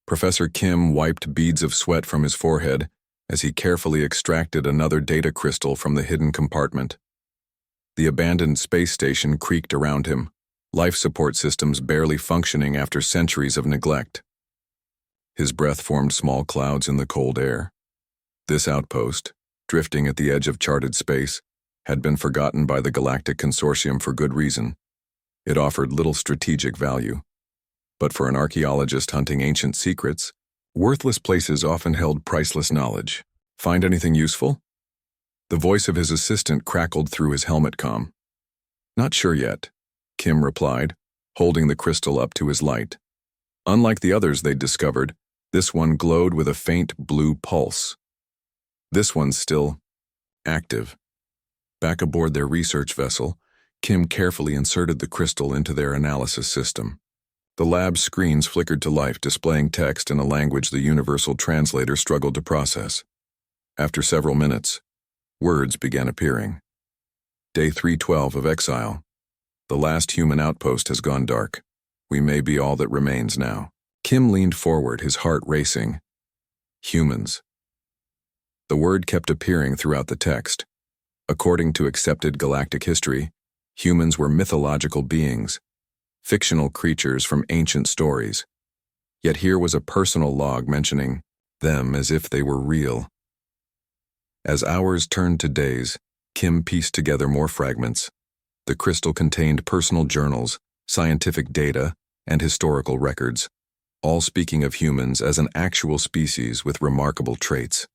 Professor Kim wiped beads of sweat from his forehead as he carefully extracted another data crystal from the hidden compartment. The abandoned space station creaked around him, life support systems barely functioning after centuries of neglect. His breath formed small clouds in the cold air. This outpost, drifting at the edge of charted space, had been forgotten by the Galactic Consortium for good reason. It offered little strategic value. But for an archaeologist hunting ancient secrets, worthless places often held priceless knowledge. Find anything useful? The voice of his assistant crackled through his helmet comm. Not sure yet, Kim replied, holding the crystal up to his light. Unlike the others they'd discovered, this one glowed with a faint blue pulse. This one's still active. Back aboard their research vessel, Kim carefully inserted the crystal into their analysis system. The lab's screens flickered to life, displaying text in a language the universal translator struggled to process. After several minutes, words began appearing. Day 312 of exile. The last human outpost has gone dark. We may be all that remains now. Kim leaned forward, his heart racing. Humans. The word kept appearing throughout the text. According to accepted galactic history, humans were mythological beings, fictional creatures from ancient stories. Yet here was a personal log mentioning them as if they were real. As hours turned to days, Kim pieced together more fragments. The crystal contained personal journals, scientific data, and historical records, all speaking of humans as an actual species with remarkable traits.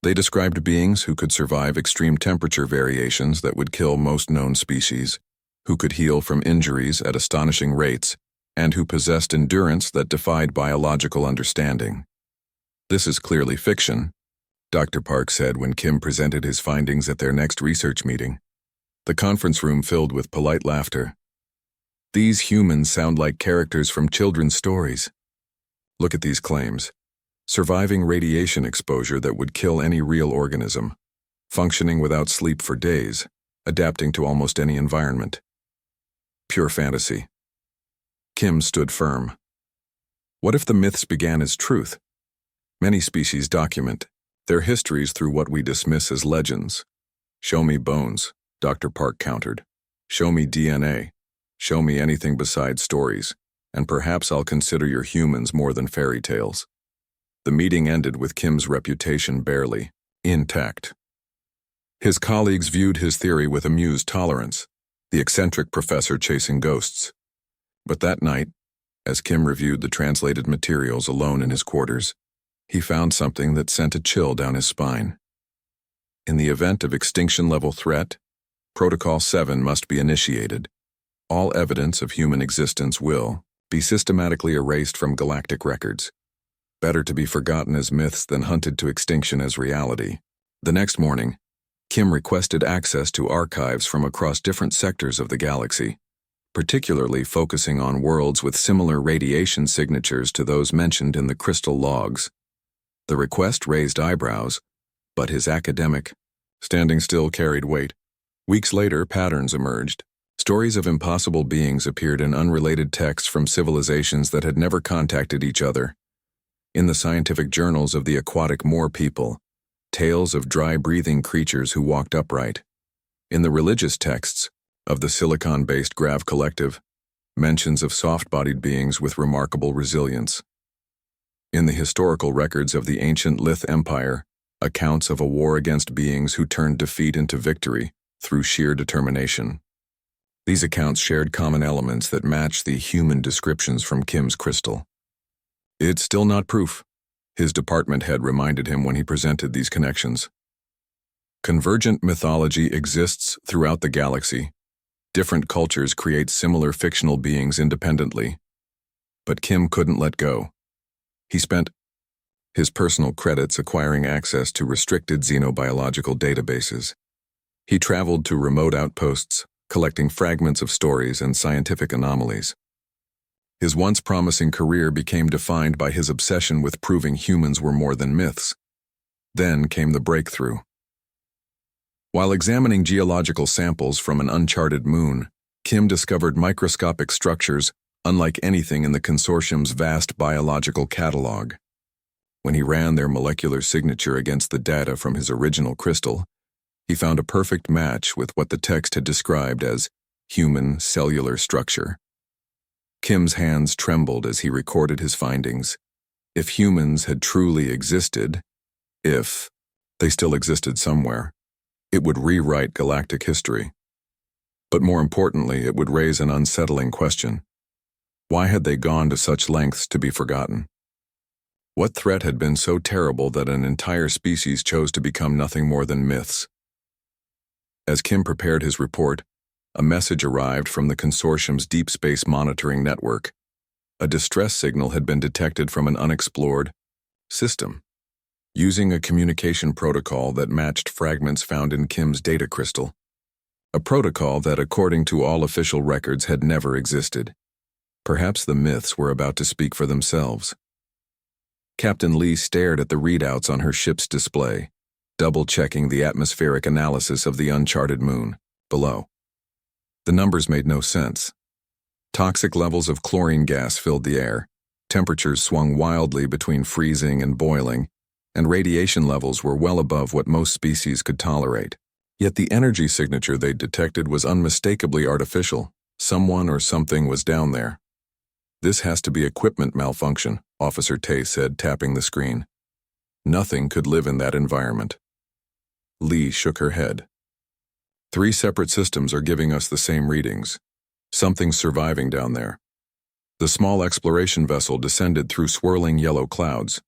They described beings who could survive extreme temperature variations that would kill most known species, who could heal from injuries at astonishing rates, and who possessed endurance that defied biological understanding. This is clearly fiction, Dr. Park said when Kim presented his findings at their next research meeting. The conference room filled with polite laughter. These humans sound like characters from children's stories. Look at these claims. Surviving radiation exposure that would kill any real organism, functioning without sleep for days, adapting to almost any environment. Pure fantasy. Kim stood firm. What if the myths began as truth? Many species document their histories through what we dismiss as legends. Show me bones, Dr. Park countered. Show me DNA. Show me anything besides stories, and perhaps I'll consider your humans more than fairy tales. The meeting ended with Kim's reputation barely intact. His colleagues viewed his theory with amused tolerance, the eccentric professor chasing ghosts. But that night, as Kim reviewed the translated materials alone in his quarters, he found something that sent a chill down his spine. In the event of extinction-level threat, Protocol 7 must be initiated. All evidence of human existence will be systematically erased from galactic records. Better to be forgotten as myths than hunted to extinction as reality. The next morning, Kim requested access to archives from across different sectors of the galaxy, particularly focusing on worlds with similar radiation signatures to those mentioned in the crystal logs. The request raised eyebrows, but his academic standing still carried weight. Weeks later, patterns emerged. Stories of impossible beings appeared in unrelated texts from civilizations that had never contacted each other. In the scientific journals of the aquatic Moor people, tales of dry-breathing creatures who walked upright. In the religious texts of the silicon-based Grav Collective, mentions of soft-bodied beings with remarkable resilience. In the historical records of the ancient Lith Empire, accounts of a war against beings who turned defeat into victory through sheer determination. These accounts shared common elements that matched the human descriptions from Kim's crystal. It's still not proof, his department head reminded him when he presented these connections. Convergent mythology exists throughout the galaxy. Different cultures create similar fictional beings independently. But Kim couldn't let go. He spent his personal credits acquiring access to restricted xenobiological databases. He traveled to remote outposts, collecting fragments of stories and scientific anomalies. His once promising career became defined by his obsession with proving humans were more than myths. Then came the breakthrough. While examining geological samples from an uncharted moon, Kim discovered microscopic structures unlike anything in the consortium's vast biological catalog. When he ran their molecular signature against the data from his original crystal, he found a perfect match with what the text had described as human cellular structure. Kim's hands trembled as he recorded his findings. If humans had truly existed, if they still existed somewhere, it would rewrite galactic history. But more importantly, it would raise an unsettling question. Why had they gone to such lengths to be forgotten? What threat had been so terrible that an entire species chose to become nothing more than myths? As Kim prepared his report, a message arrived from the consortium's deep space monitoring network. A distress signal had been detected from an unexplored system. Using a communication protocol that matched fragments found in Kim's data crystal. A protocol that, according to all official records, had never existed. Perhaps the myths were about to speak for themselves. Captain Lee stared at the readouts on her ship's display, double-checking the atmospheric analysis of the uncharted moon below. The numbers made no sense. Toxic levels of chlorine gas filled the air, temperatures swung wildly between freezing and boiling, and radiation levels were well above what most species could tolerate. Yet the energy signature they'd detected was unmistakably artificial. Someone or something was down there. "This has to be equipment malfunction," Officer Tay said, tapping the screen. "Nothing could live in that environment." Lee shook her head. "3 separate systems are giving us the same readings. Something's surviving down there." The small exploration vessel descended through swirling yellow clouds.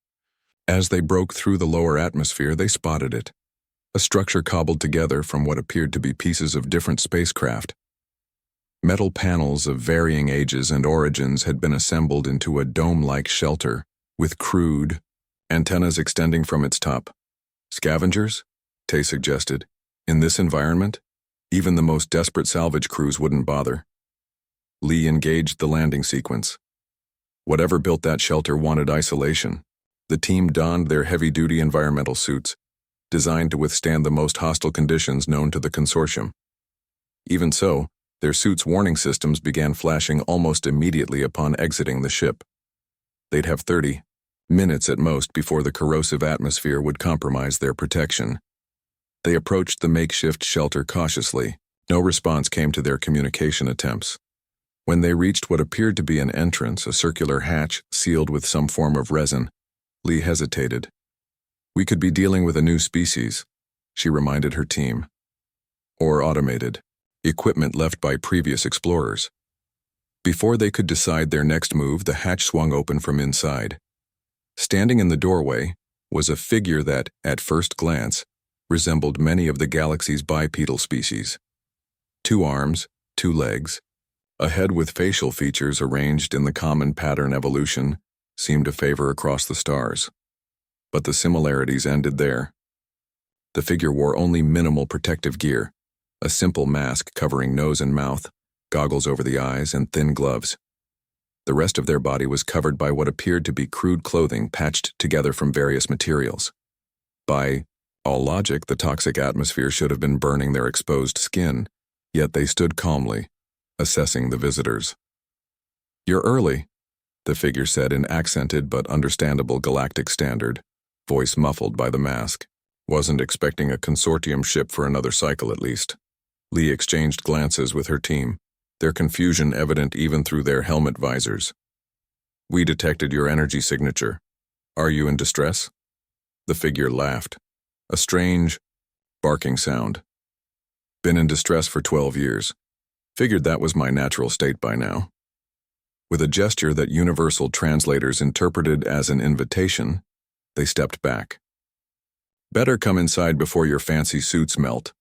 As they broke through the lower atmosphere, they spotted it. A structure cobbled together from what appeared to be pieces of different spacecraft. Metal panels of varying ages and origins had been assembled into a dome-like shelter, with crude antennas extending from its top. "Scavengers?" Tay suggested. "In this environment, even the most desperate salvage crews wouldn't bother." Lee engaged the landing sequence. Whatever built that shelter wanted isolation. The team donned their heavy-duty environmental suits, designed to withstand the most hostile conditions known to the consortium. Even so, their suits' warning systems began flashing almost immediately upon exiting the ship. They'd have 30 minutes at most before the corrosive atmosphere would compromise their protection. They approached the makeshift shelter cautiously. No response came to their communication attempts. When they reached what appeared to be an entrance, a circular hatch sealed with some form of resin, Lee hesitated. "We could be dealing with a new species," she reminded her team. "Or automated. Equipment left by previous explorers." Before they could decide their next move, the hatch swung open from inside. Standing in the doorway was a figure that, at first glance, resembled many of the galaxy's bipedal species. 2 arms, 2 legs, a head with facial features arranged in the common pattern evolution seemed to favor across the stars. But the similarities ended there. The figure wore only minimal protective gear, a simple mask covering nose and mouth, goggles over the eyes, and thin gloves. The rest of their body was covered by what appeared to be crude clothing patched together from various materials. By all logic, the toxic atmosphere should have been burning their exposed skin, yet they stood calmly, assessing the visitors. "You're early," the figure said in accented but understandable galactic standard, voice muffled by the mask. "Wasn't expecting a consortium ship for another cycle at least." Lee exchanged glances with her team, their confusion evident even through their helmet visors. "We detected your energy signature. Are you in distress?" The figure laughed. A strange, barking sound. "Been in distress for 12 years. Figured that was my natural state by now." With a gesture that universal translators interpreted as an invitation, they stepped back. "Better come inside before your fancy suits melt."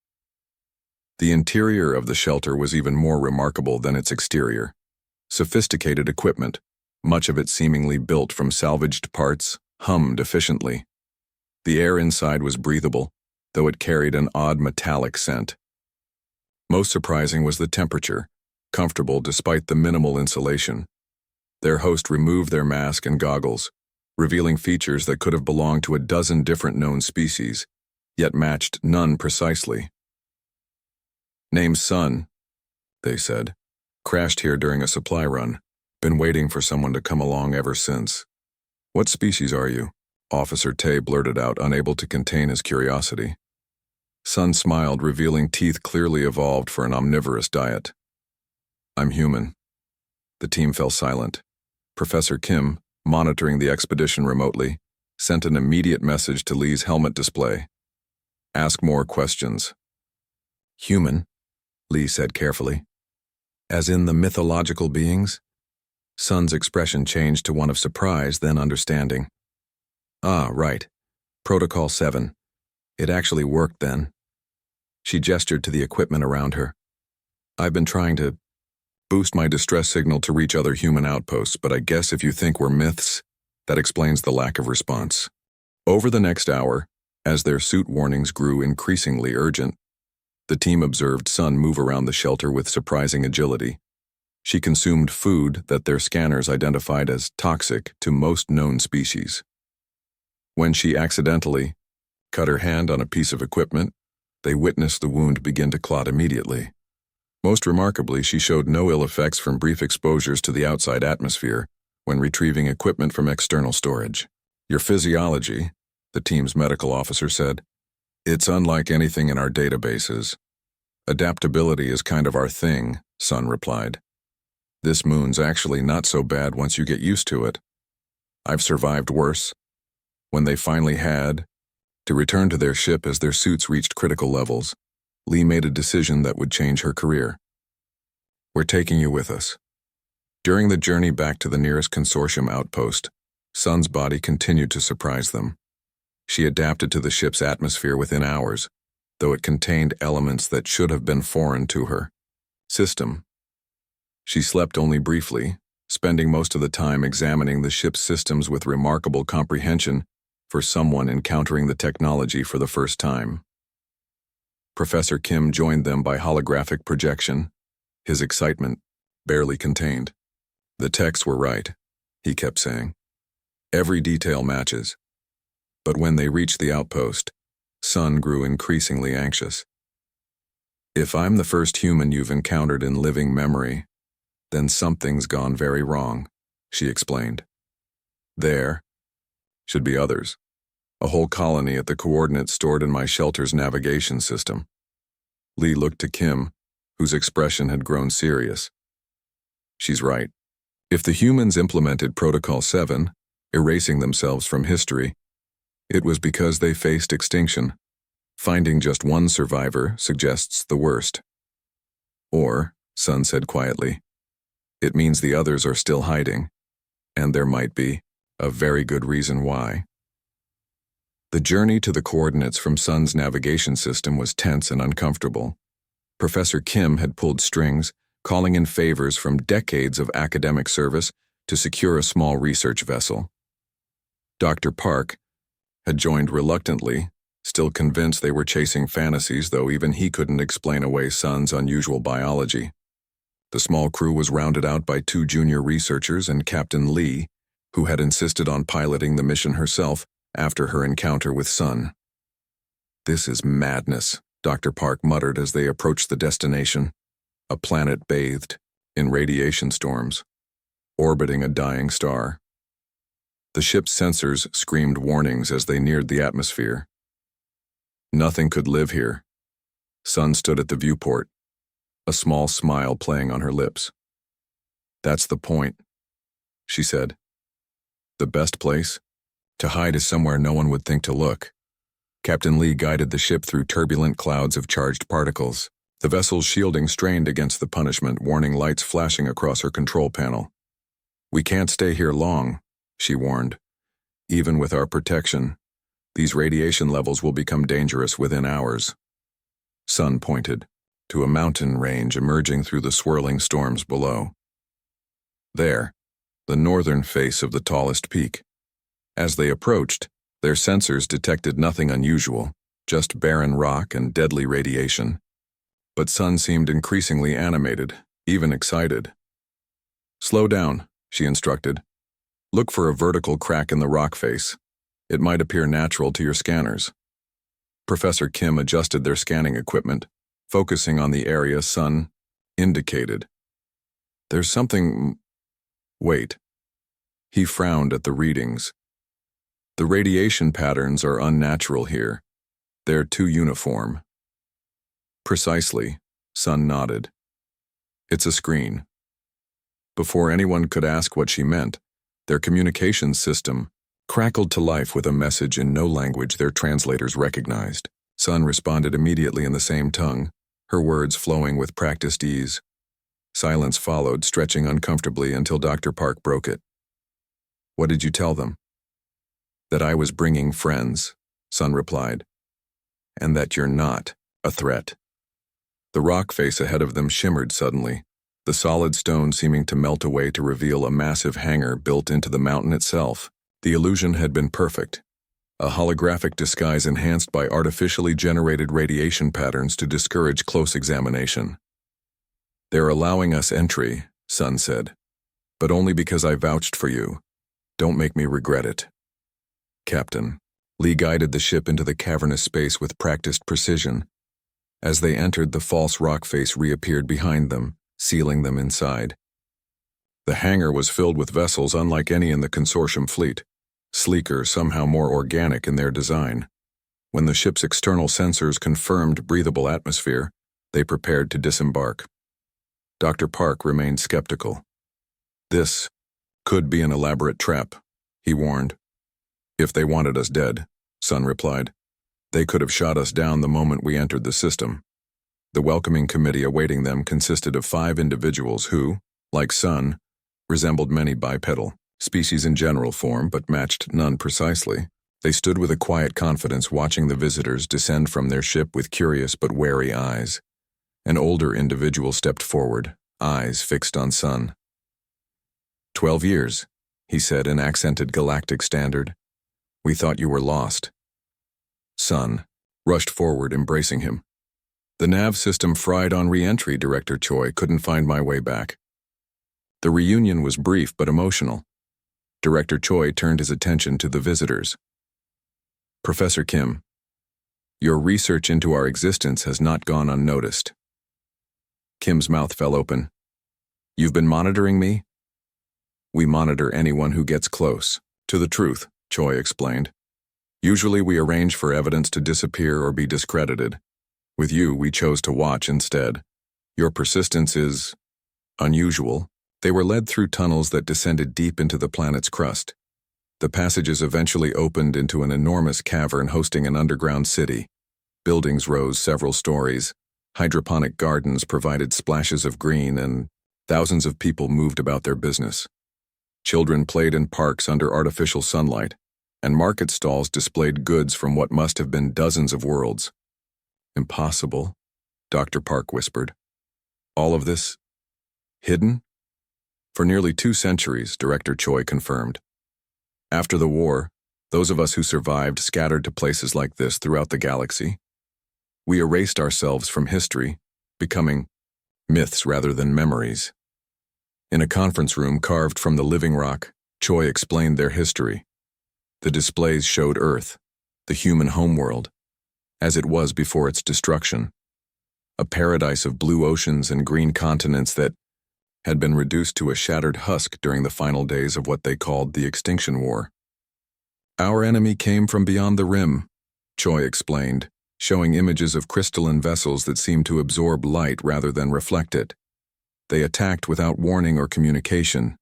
The interior of the shelter was even more remarkable than its exterior. Sophisticated equipment, much of it seemingly built from salvaged parts, hummed efficiently. The air inside was breathable, though it carried an odd metallic scent. Most surprising was the temperature, comfortable despite the minimal insulation. Their host removed their mask and goggles, revealing features that could have belonged to a dozen different known species, yet matched none precisely. "Name's Sun," they said. "Crashed here during a supply run. Been waiting for someone to come along ever since. What species are you? Officer Tay blurted out, unable to contain his curiosity. Sun smiled, revealing teeth clearly evolved for an omnivorous diet. I'm human. The team fell silent. Professor Kim, monitoring the expedition remotely, sent an immediate message to Lee's helmet display. Ask more questions. Human, Lee said carefully. As in the mythological beings? Sun's expression changed to one of surprise, then understanding. Ah, right. Protocol 7. It actually worked then. She gestured to the equipment around her. I've been trying to boost my distress signal to reach other human outposts, but I guess if you think we're myths, that explains the lack of response. Over the next hour, as their suit warnings grew increasingly urgent, the team observed Sun move around the shelter with surprising agility. She consumed food that their scanners identified as toxic to most known species. When she accidentally cut her hand on a piece of equipment, they witnessed the wound begin to clot immediately. Most remarkably, she showed no ill effects from brief exposures to the outside atmosphere when retrieving equipment from external storage. Your physiology, the team's medical officer said, it's unlike anything in our databases. Adaptability is kind of our thing, Sun replied. This moon's actually not so bad once you get used to it. I've survived worse. When they finally had to return to their ship as their suits reached critical levels, Lee made a decision that would change her career. We're taking you with us. During the journey back to the nearest consortium outpost, Sun's body continued to surprise them. She adapted to the ship's atmosphere within hours, though it contained elements that should have been foreign to her system. She slept only briefly, spending most of the time examining the ship's systems with remarkable comprehension for someone encountering the technology for the first time. Professor Kim joined them by holographic projection, his excitement barely contained. The techs were right, he kept saying. Every detail matches. But when they reached the outpost, Sun grew increasingly anxious. If I'm the first human you've encountered in living memory, then something's gone very wrong, she explained. There should be others. A whole colony at the coordinates stored in my shelter's navigation system. Lee looked to Kim, whose expression had grown serious. She's right. If the humans implemented Protocol 7, erasing themselves from history, it was because they faced extinction. Finding just one survivor suggests the worst. Or, Sun said quietly, it means the others are still hiding, and there might be a very good reason why. The journey to the coordinates from Sun's navigation system was tense and uncomfortable. Professor Kim had pulled strings, calling in favors from decades of academic service to secure a small research vessel. Dr. Park had joined reluctantly, still convinced they were chasing fantasies, though even he couldn't explain away Sun's unusual biology. The small crew was rounded out by 2 junior researchers and Captain Lee, who had insisted on piloting the mission herself after her encounter with Sun. This is madness, Dr. Park muttered as they approached the destination, a planet bathed in radiation storms, orbiting a dying star. The ship's sensors screamed warnings as they neared the atmosphere. Nothing could live here. Sun stood at the viewport, a small smile playing on her lips. That's the point, she said. The best place to hide is somewhere no one would think to look. Captain Lee guided the ship through turbulent clouds of charged particles, the vessel's shielding strained against the punishment, warning lights flashing across her control panel. We can't stay here long, she warned. Even with our protection, these radiation levels will become dangerous within hours. Sun pointed to a mountain range emerging through the swirling storms below. There, the northern face of the tallest peak. As they approached, their sensors detected nothing unusual, just barren rock and deadly radiation. But Sun seemed increasingly animated, even excited. Slow down, she instructed. Look for a vertical crack in the rock face. It might appear natural to your scanners. Professor Kim adjusted their scanning equipment, focusing on the area Sun indicated. There's something Wait. He frowned at the readings. The radiation patterns are unnatural here. They're too uniform. Precisely, Sun nodded. It's a screen. Before anyone could ask what she meant, their communications system crackled to life with a message in no language their translators recognized. Sun responded immediately in the same tongue, her words flowing with practiced ease. Silence followed, stretching uncomfortably until Dr. Park broke it. What did you tell them? That I was bringing friends, Sun replied. And that you're not a threat. The rock face ahead of them shimmered suddenly, the solid stone seeming to melt away to reveal a massive hangar built into the mountain itself. The illusion had been perfect, a holographic disguise enhanced by artificially generated radiation patterns to discourage close examination. They're allowing us entry, Sun said, but only because I vouched for you. Don't make me regret it. Captain, Lee guided the ship into the cavernous space with practiced precision. As they entered, the false rock face reappeared behind them, sealing them inside. The hangar was filled with vessels unlike any in the consortium fleet, sleeker, somehow more organic in their design. When the ship's external sensors confirmed breathable atmosphere, they prepared to disembark. Dr. Park remained skeptical. This could be an elaborate trap, he warned. If they wanted us dead, Sun replied. They could have shot us down the moment we entered the system. The welcoming committee awaiting them consisted of 5 individuals who, like Sun, resembled many bipedal species in general form but matched none precisely. They stood with a quiet confidence watching the visitors descend from their ship with curious but wary eyes. An older individual stepped forward, eyes fixed on Sun. 12 years, he said in accented galactic standard. We thought you were lost. Sun rushed forward, embracing him. The nav system fried on re-entry, Director Choi. Couldn't find my way back. The reunion was brief but emotional. Director Choi turned his attention to the visitors. Professor Kim, your research into our existence has not gone unnoticed. Kim's mouth fell open. You've been monitoring me? We monitor anyone who gets close to the truth, Choi explained. Usually we arrange for evidence to disappear or be discredited. With you, we chose to watch instead. Your persistence is unusual. They were led through tunnels that descended deep into the planet's crust. The passages eventually opened into an enormous cavern hosting an underground city. Buildings rose several stories. Hydroponic gardens provided splashes of green, and thousands of people moved about their business. Children played in parks under artificial sunlight, and market stalls displayed goods from what must have been dozens of worlds. Impossible, Dr. Park whispered. All of this hidden? For nearly 2 centuries, Director Choi confirmed. After the war, those of us who survived scattered to places like this throughout the galaxy. We erased ourselves from history, becoming myths rather than memories. In a conference room carved from the living rock, Choi explained their history. The displays showed Earth, the human homeworld, as it was before its destruction. A paradise of blue oceans and green continents that had been reduced to a shattered husk during the final days of what they called the Extinction War. Our enemy came from beyond the rim, Choi explained, showing images of crystalline vessels that seemed to absorb light rather than reflect it. They attacked without warning or communication.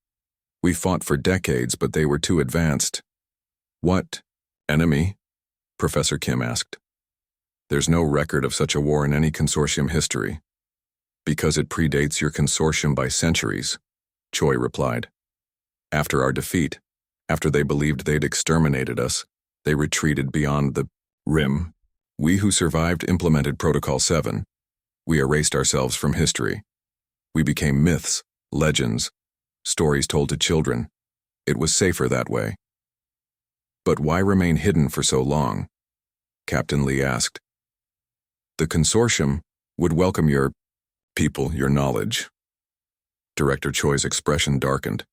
We fought for decades, but they were too advanced. What enemy? Professor Kim asked. There's no record of such a war in any consortium history. Because it predates your consortium by centuries, Choi replied. After our defeat, after they believed they'd exterminated us, they retreated beyond the rim. We who survived implemented Protocol 7. We erased ourselves from history. We became myths, legends, stories told to children. It was safer that way. But why remain hidden for so long? Captain Lee asked. The consortium would welcome your people, your knowledge. Director Choi's expression darkened.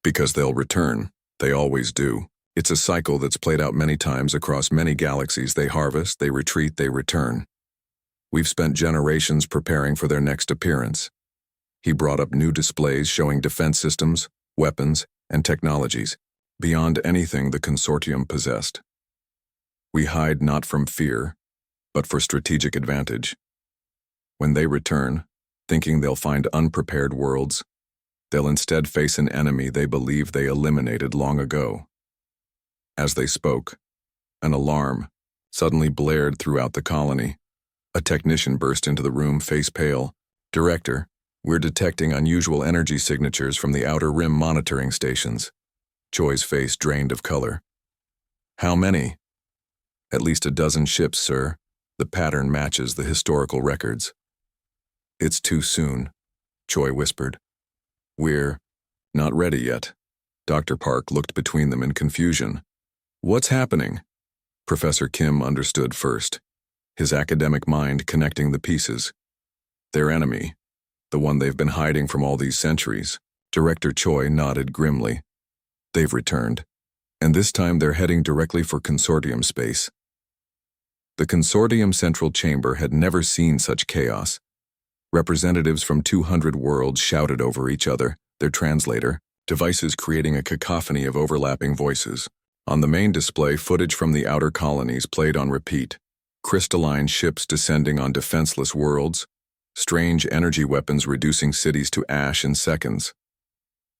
Because they'll return. They always do. It's a cycle that's played out many times across many galaxies. They harvest, they retreat, they return. We've spent generations preparing for their next appearance. He brought up new displays showing defense systems, weapons, and technologies, beyond anything the consortium possessed. We hide not from fear, but for strategic advantage. When they return, thinking they'll find unprepared worlds, they'll instead face an enemy they believe they eliminated long ago. As they spoke, an alarm suddenly blared throughout the colony. A technician burst into the room, face pale. "Director, we're detecting unusual energy signatures from the outer rim monitoring stations." Choi's face drained of color. "How many?" "At least a dozen ships, sir. The pattern matches the historical records." "It's too soon," Choi whispered. "We're not ready yet." Dr. Park looked between them in confusion. "What's happening?" Professor Kim understood first, his academic mind connecting the pieces. Their enemy, the one they've been hiding from all these centuries. Director Choi nodded grimly. "They've returned, and this time they're heading directly for consortium space." The consortium central chamber had never seen such chaos. Representatives from 200 worlds shouted over each other, their translator, devices creating a cacophony of overlapping voices. On the main display, footage from the outer colonies played on repeat. Crystalline ships descending on defenseless worlds, strange energy weapons reducing cities to ash in seconds.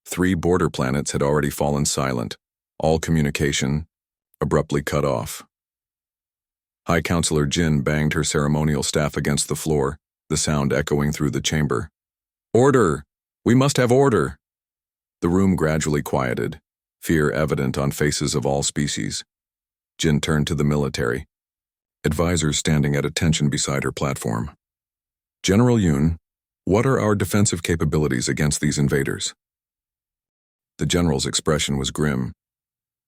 3 border planets had already fallen silent, all communication abruptly cut off. High Counselor Jin banged her ceremonial staff against the floor, the sound echoing through the chamber. "Order! We must have order!" The room gradually quieted, fear evident on faces of all species. Jin turned to the military, advisors standing at attention beside her platform. "General Yoon, what are our defensive capabilities against these invaders?" The general's expression was grim.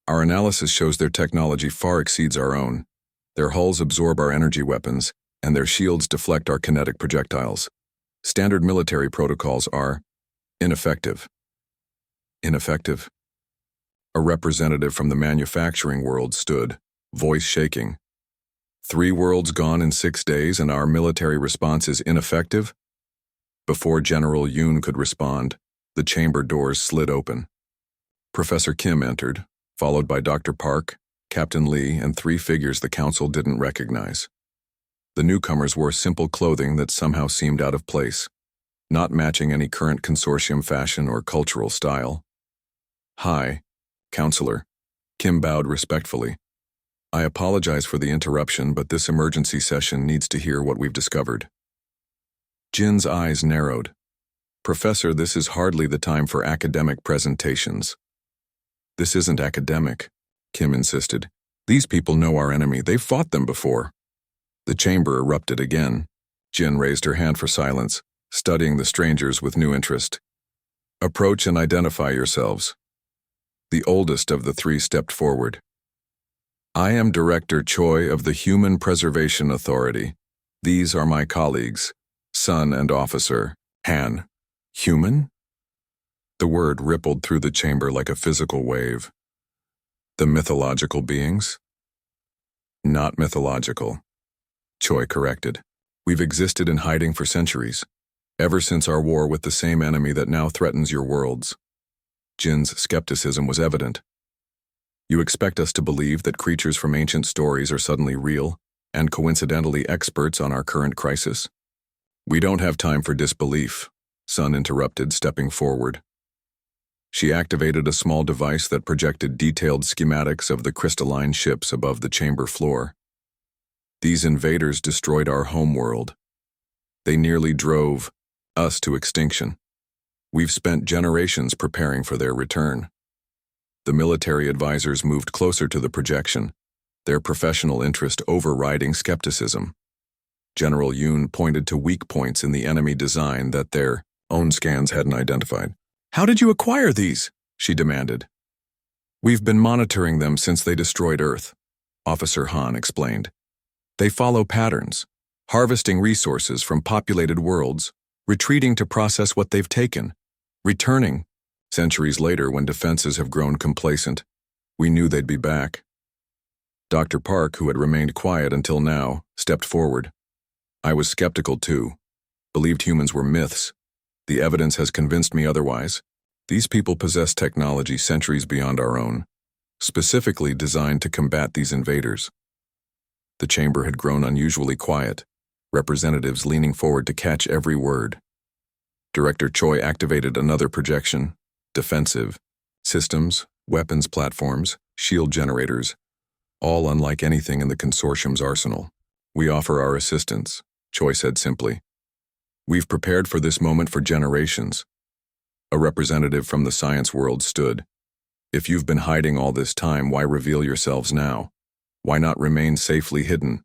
"Our analysis shows their technology far exceeds our own. Their hulls absorb our energy weapons, and their shields deflect our kinetic projectiles. Standard military protocols are ineffective." "Ineffective?" A representative from the manufacturing world stood, voice shaking. 3 worlds gone in 6 days and our military response is ineffective? Before General Yoon could respond, the chamber doors slid open. Professor Kim entered, followed by Dr. Park, Captain Lee, and 3 figures the council didn't recognize. The newcomers wore simple clothing that somehow seemed out of place, not matching any current consortium fashion or cultural style. "Hi, Counselor." Kim bowed respectfully. "I apologize for the interruption, but this emergency session needs to hear what we've discovered." Jin's eyes narrowed. "Professor, this is hardly the time for academic presentations." "This isn't academic," Kim insisted. "These people know our enemy. They've fought them before." The chamber erupted again. Jin raised her hand for silence, studying the strangers with new interest. "Approach and identify yourselves." The oldest of the 3 stepped forward. "I am Director Choi of the Human Preservation Authority. These are my colleagues, Son and Officer Han." "Human?" The word rippled through the chamber like a physical wave. "The mythological beings?" "Not mythological," Choi corrected. "We've existed in hiding for centuries, ever since our war with the same enemy that now threatens your worlds." Jin's skepticism was evident. "You expect us to believe that creatures from ancient stories are suddenly real, and coincidentally experts on our current crisis?" "We don't have time for disbelief," Sun interrupted, stepping forward. She activated a small device that projected detailed schematics of the crystalline ships above the chamber floor. "These invaders destroyed our homeworld. They nearly drove us to extinction. We've spent generations preparing for their return." The military advisors moved closer to the projection, their professional interest overriding skepticism. General Yoon pointed to weak points in the enemy design that their own scans hadn't identified. "How did you acquire these?" she demanded. "We've been monitoring them since they destroyed Earth," Officer Han explained. "They follow patterns, harvesting resources from populated worlds, retreating to process what they've taken, returning. Centuries later, when defenses have grown complacent, we knew they'd be back." Dr. Park, who had remained quiet until now, stepped forward. "I was skeptical too, believed humans were myths. The evidence has convinced me otherwise. These people possess technology centuries beyond our own, specifically designed to combat these invaders. The chamber had grown unusually quiet, representatives leaning forward to catch every word. Director Choi activated another projection, defensive, systems, weapons platforms, shield generators, all unlike anything in the consortium's arsenal. We offer our assistance, Choi said simply. We've prepared for this moment for generations. A representative from the science world stood. If you've been hiding all this time, why reveal yourselves now? Why not remain safely hidden?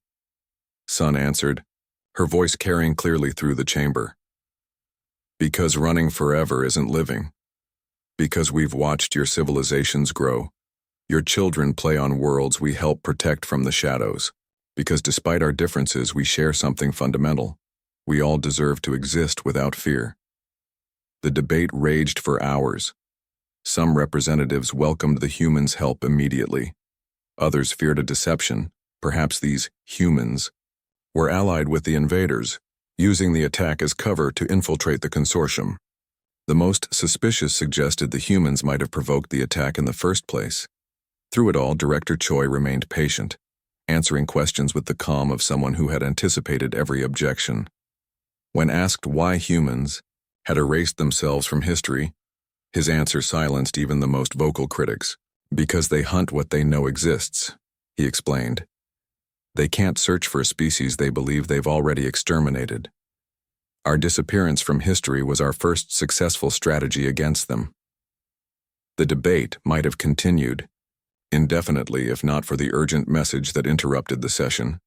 Sun answered, her voice carrying clearly through the chamber. Because running forever isn't living. Because we've watched your civilizations grow. Your children play on worlds we help protect from the shadows. Because despite our differences, we share something fundamental. We all deserve to exist without fear. The debate raged for hours. Some representatives welcomed the humans' help immediately. Others feared a deception. Perhaps these humans were allied with the invaders, using the attack as cover to infiltrate the consortium. The most suspicious suggested the humans might have provoked the attack in the first place. Through it all, Director Choi remained patient, answering questions with the calm of someone who had anticipated every objection. When asked why humans had erased themselves from history, his answer silenced even the most vocal critics. Because they hunt what they know exists, he explained. They can't search for a species they believe they've already exterminated. Our disappearance from history was our first successful strategy against them. The debate might have continued indefinitely if not for the urgent message that interrupted the session.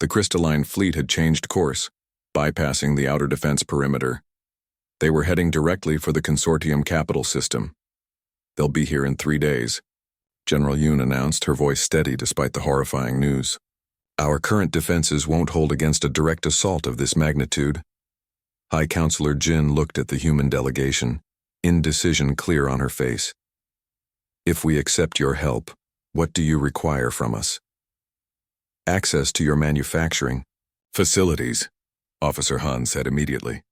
The crystalline fleet had changed course, bypassing the outer defense perimeter. They were heading directly for the consortium capital system. They'll be here in 3 days, General Yoon announced, her voice steady despite the horrifying news. Our current defenses won't hold against a direct assault of this magnitude. High Counselor Jin looked at the human delegation, indecision clear on her face. If we accept your help, what do you require from us? Access to your manufacturing facilities, Officer Han said immediately.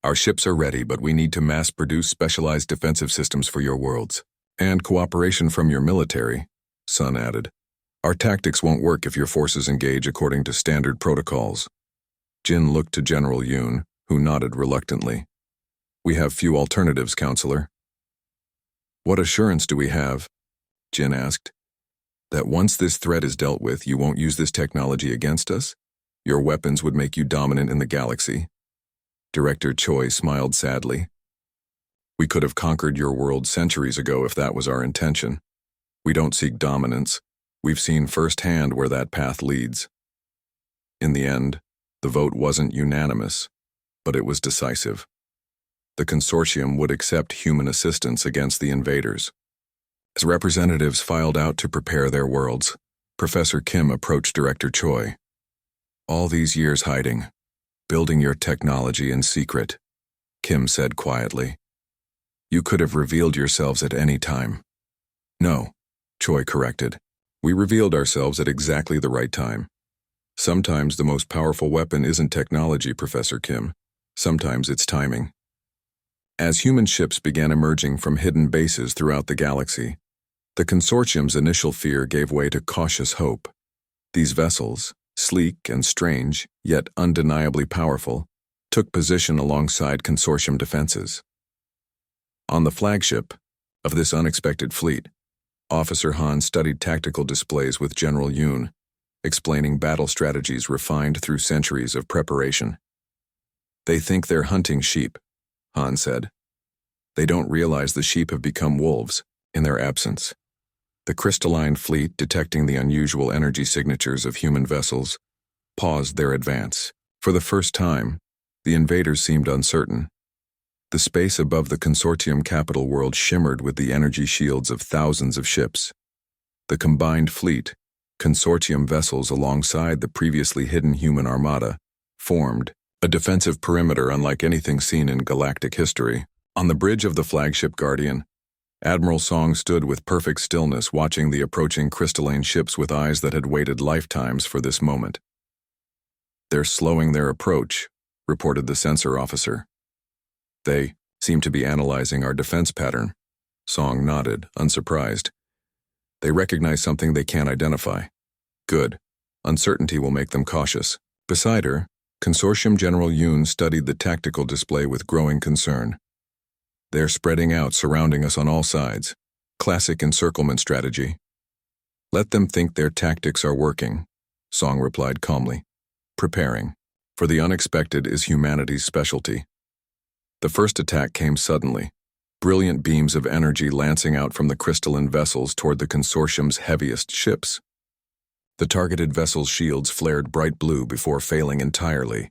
Our ships are ready, but we need to mass-produce specialized defensive systems for your worlds. And cooperation from your military, Sun added. Our tactics won't work if your forces engage according to standard protocols. Jin looked to General Yoon, who nodded reluctantly. We have few alternatives, Counselor. What assurance do we have? Jin asked. That once this threat is dealt with, you won't use this technology against us? Your weapons would make you dominant in the galaxy. Director Choi smiled sadly. We could have conquered your world centuries ago if that was our intention. We don't seek dominance. We've seen firsthand where that path leads. In the end, the vote wasn't unanimous, but it was decisive. The consortium would accept human assistance against the invaders. As representatives filed out to prepare their worlds, Professor Kim approached Director Choi. All these years hiding, building your technology in secret, Kim said quietly. You could have revealed yourselves at any time. No, Choi corrected. We revealed ourselves at exactly the right time. Sometimes the most powerful weapon isn't technology, Professor Kim. Sometimes it's timing. As human ships began emerging from hidden bases throughout the galaxy, the consortium's initial fear gave way to cautious hope. These vessels, sleek and strange, yet undeniably powerful, took position alongside consortium defenses. On the flagship of this unexpected fleet, Officer Han studied tactical displays with General Yoon, explaining battle strategies refined through centuries of preparation. They think they're hunting sheep, Han said. They don't realize the sheep have become wolves in their absence. The crystalline fleet, detecting the unusual energy signatures of human vessels, paused their advance. For the first time, the invaders seemed uncertain. The space above the consortium capital world shimmered with the energy shields of thousands of ships. The combined fleet, consortium vessels alongside the previously hidden human armada, formed a defensive perimeter unlike anything seen in galactic history. On the bridge of the flagship Guardian, Admiral Song stood with perfect stillness, watching the approaching crystalline ships with eyes that had waited lifetimes for this moment. They're slowing their approach, reported the sensor officer. They Seem to be analyzing our defense pattern. Song nodded, unsurprised. They recognize something they can't identify. Good. Uncertainty will make them cautious. Beside her, Consortium General Yoon studied the tactical display with growing concern. They're spreading out, surrounding us on all sides. Classic encirclement strategy. Let them think their tactics are working, Song replied calmly. Preparing. For the unexpected is humanity's specialty. The first attack came suddenly. Brilliant beams of energy lancing out from the crystalline vessels toward the Consortium's heaviest ships. The targeted vessel's shields flared bright blue before failing entirely.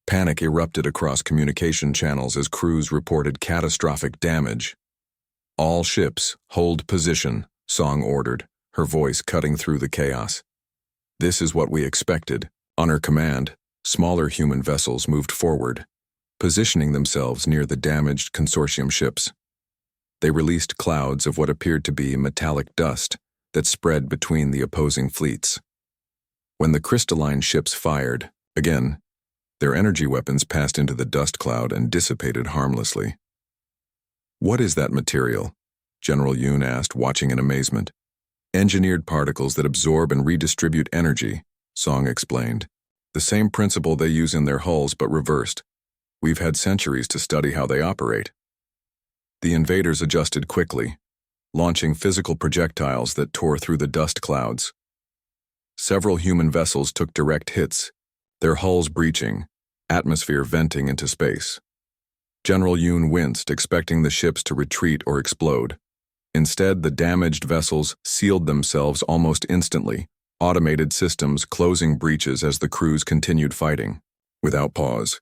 Panic erupted across communication channels as crews reported catastrophic damage. All ships, hold position, Song ordered, her voice cutting through the chaos. This is what we expected. On her command, smaller human vessels moved forward, positioning themselves near the damaged Consortium ships. They released clouds of what appeared to be metallic dust that spread between the opposing fleets. When the crystalline ships fired, again, their energy weapons passed into the dust cloud and dissipated harmlessly. What is that material? General Yoon asked, watching in amazement. Engineered particles that absorb and redistribute energy, Song explained. The same principle they use in their hulls, but reversed. We've had centuries to study how they operate. The invaders adjusted quickly, launching physical projectiles that tore through the dust clouds. Several human vessels took direct hits, their hulls breaching, atmosphere venting into space. General Yoon winced, expecting the ships to retreat or explode. Instead, the damaged vessels sealed themselves almost instantly, automated systems closing breaches as the crews continued fighting. Without pause.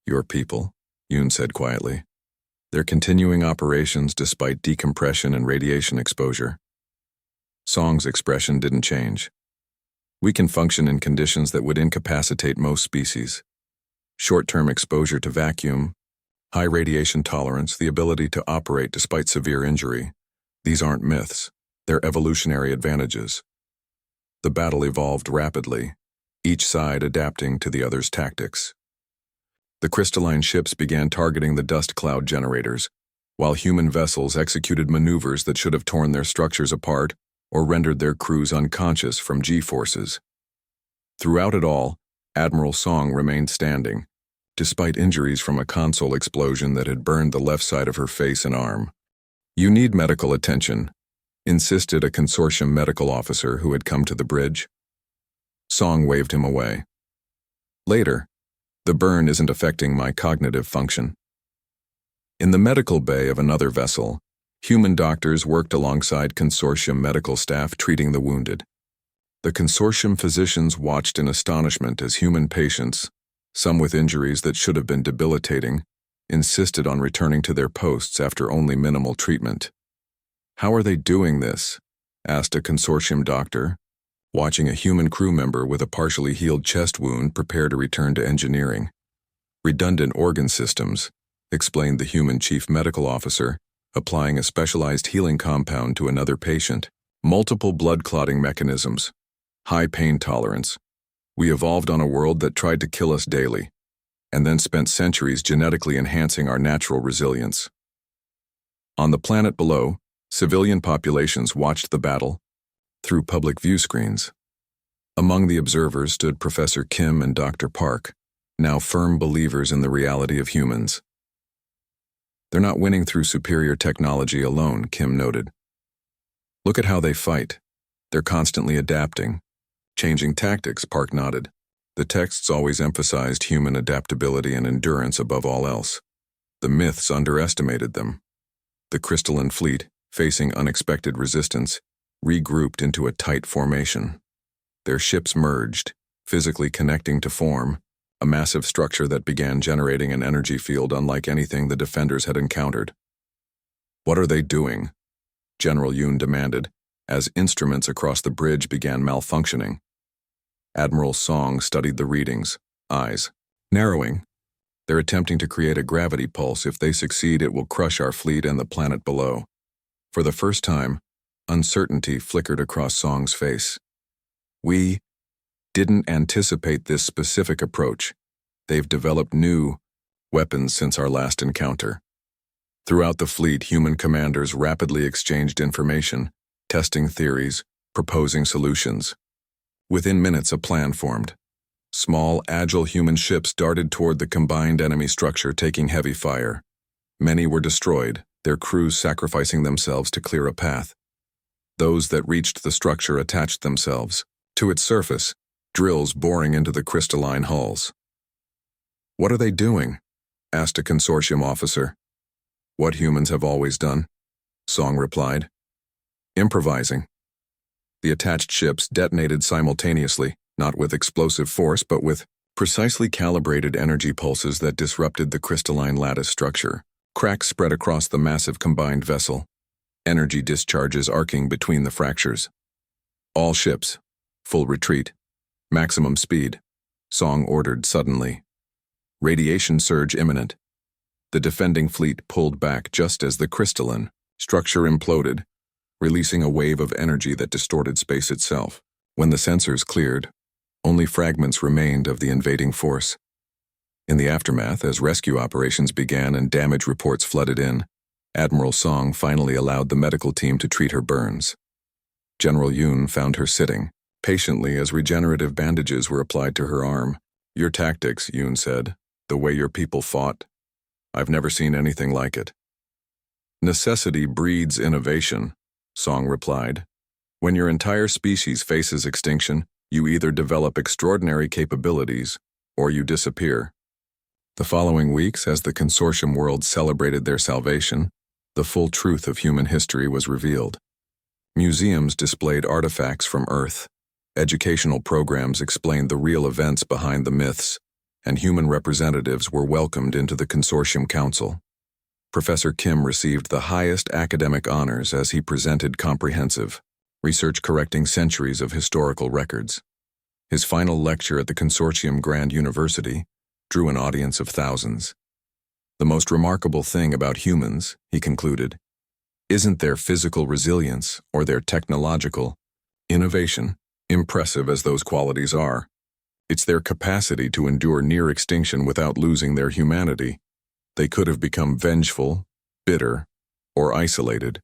Your people, Yoon said quietly. They're continuing operations despite decompression and radiation exposure. Song's expression didn't change. We can function in conditions that would incapacitate most species. Short-term exposure to vacuum, high radiation tolerance, the ability to operate despite severe injury. These aren't myths, they're evolutionary advantages. The battle evolved rapidly, each side adapting to the other's tactics. The crystalline ships began targeting the dust cloud generators, while human vessels executed maneuvers that should have torn their structures apart or rendered their crews unconscious from G-forces. Throughout it all, Admiral Song remained standing, despite injuries from a console explosion that had burned the left side of her face and arm. You need medical attention, insisted a Consortium medical officer who had come to the bridge. Song waved him away. Later, the burn isn't affecting my cognitive function. In the medical bay of another vessel, human doctors worked alongside Consortium medical staff treating the wounded. The Consortium physicians watched in astonishment as human patients, some with injuries that should have been debilitating, insisted on returning to their posts after only minimal treatment. How are they doing this? Asked a Consortium doctor, watching a human crew member with a partially healed chest wound prepare to return to engineering. Redundant organ systems, explained the human chief medical officer, applying a specialized healing compound to another patient. Multiple blood clotting mechanisms. High pain tolerance. We evolved on a world that tried to kill us daily, and then spent centuries genetically enhancing our natural resilience. On the planet below, civilian populations watched the battle through public view screens. Among the observers stood Professor Kim and Dr. Park, now firm believers in the reality of humans. They're not winning through superior technology alone, Kim noted. Look at how they fight. They're constantly adapting, changing tactics, Park nodded. The texts always emphasized human adaptability and endurance above all else. The myths underestimated them. The crystalline fleet, facing unexpected resistance, regrouped into a tight formation. Their ships merged, physically connecting to form a massive structure that began generating an energy field unlike anything the defenders had encountered. What are they doing? General Yoon demanded, as instruments across the bridge began malfunctioning. Admiral Song studied the readings, eyes narrowing. They're attempting to create a gravity pulse. If they succeed, it will crush our fleet and the planet below. For the first time, uncertainty flickered across Song's face. We didn't anticipate this specific approach. They've developed new weapons since our last encounter. Throughout the fleet, human commanders rapidly exchanged information, testing theories, proposing solutions. Within minutes, a plan formed. Small, agile human ships darted toward the combined enemy structure, taking heavy fire. Many were destroyed, their crews sacrificing themselves to clear a path. Those that reached the structure attached themselves to its surface, drills boring into the crystalline hulls. "What are they doing?" asked a consortium officer. "What humans have always done," Song replied. "Improvising." The attached ships detonated simultaneously, not with explosive force but with precisely calibrated energy pulses that disrupted the crystalline lattice structure. Cracks spread across the massive combined vessel, energy discharges arcing between the fractures. "All ships, full retreat, maximum speed," Song ordered suddenly. Radiation surge imminent. The defending fleet pulled back just as the crystalline structure imploded, releasing a wave of energy that distorted space itself. When the sensors cleared, only fragments remained of the invading force. In the aftermath, as rescue operations began and damage reports flooded in, Admiral Song finally allowed the medical team to treat her burns. General Yoon found her sitting patiently as regenerative bandages were applied to her arm. "Your tactics," Yoon said, "the way your people fought, I've never seen anything like it." "Necessity breeds innovation," Song replied. "When your entire species faces extinction, you either develop extraordinary capabilities or you disappear." The following weeks, as the consortium world celebrated their salvation, the full truth of human history was revealed. Museums displayed artifacts from Earth, educational programs explained the real events behind the myths, and human representatives were welcomed into the consortium council. Professor Kim received the highest academic honors as he presented comprehensive research correcting centuries of historical records. His final lecture at the consortium Grand University drew an audience of thousands. "The most remarkable thing about humans," he concluded, "isn't their physical resilience or their technological innovation, impressive as those qualities are. It's their capacity to endure near extinction without losing their humanity. They could have become vengeful, bitter, or isolated.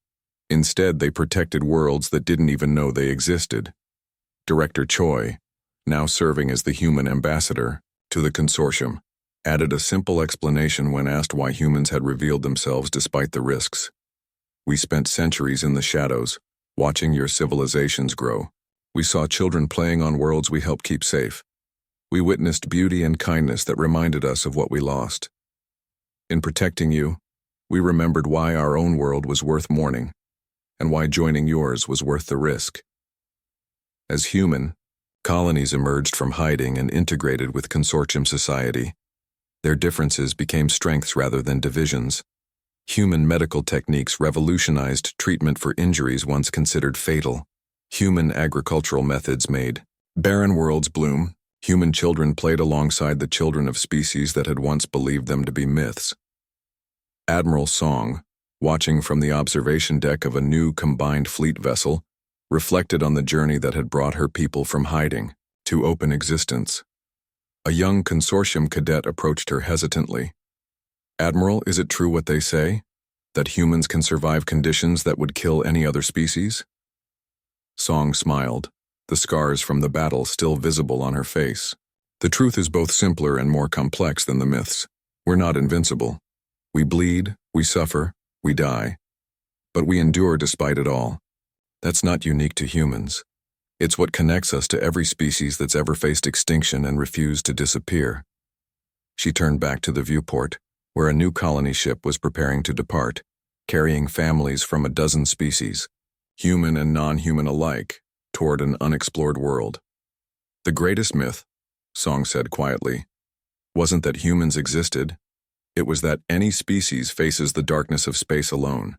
Instead, they protected worlds that didn't even know they existed." Director Choi, now serving as the human ambassador to the consortium, added a simple explanation when asked why humans had revealed themselves despite the risks. "We spent centuries in the shadows, watching your civilizations grow. We saw children playing on worlds we helped keep safe. We witnessed beauty and kindness that reminded us of what we lost. In protecting you, we remembered why our own world was worth mourning, and why joining yours was worth the risk." As human, colonies emerged from hiding and integrated with consortium society. Their differences became strengths rather than divisions. Human medical techniques revolutionized treatment for injuries once considered fatal. Human agricultural methods made barren worlds bloom. Human children played alongside the children of species that had once believed them to be myths. Admiral Song, watching from the observation deck of a new combined fleet vessel, reflected on the journey that had brought her people from hiding to open existence. A young consortium cadet approached her hesitantly. "Admiral, is it true what they say? That humans can survive conditions that would kill any other species?" Song smiled, the scars from the battle still visible on her face. "The truth is both simpler and more complex than the myths. We're not invincible. We bleed, we suffer, we die. But we endure despite it all. That's not unique to humans. It's what connects us to every species that's ever faced extinction and refused to disappear." She turned back to the viewport, where a new colony ship was preparing to depart, carrying families from a dozen species, human and non-human alike, toward an unexplored world. "The greatest myth," Song said quietly, "wasn't that humans existed. It was that any species faces the darkness of space alone.